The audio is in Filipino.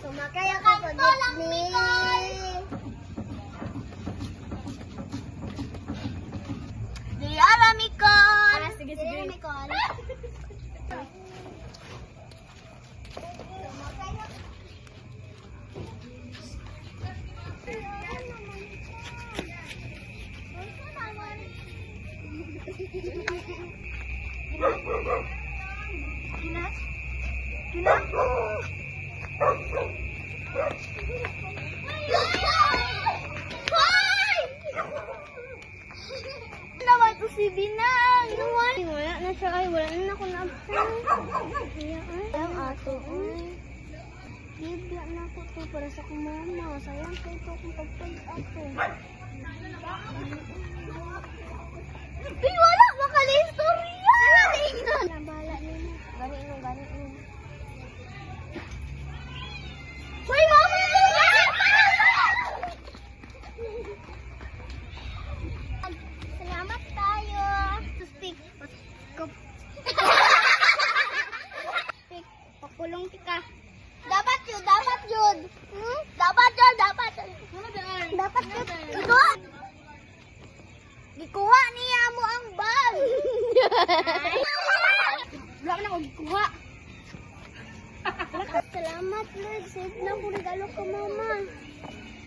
Sumakay ako sa jeepney. Di alam ikon. Sige. Di alam ikon. Naman to si Binang. Wala na siya ay wala na ako na-absent. Ang ato. Bibla na ako to para sa kumama. Sayang ko ito kung pagpag ako. Ay, wala! Makalistorya! Nabala nila. Gani. Hoy, mama! Salamat tayo. To speak. Speak. Pakulong ka. Dapat yun. Dapat yun. Ikuha. Gikuha niya mo ang bag. Wala na ako gikuha. Salamat, Lord. Save na ko regalo ko, mama.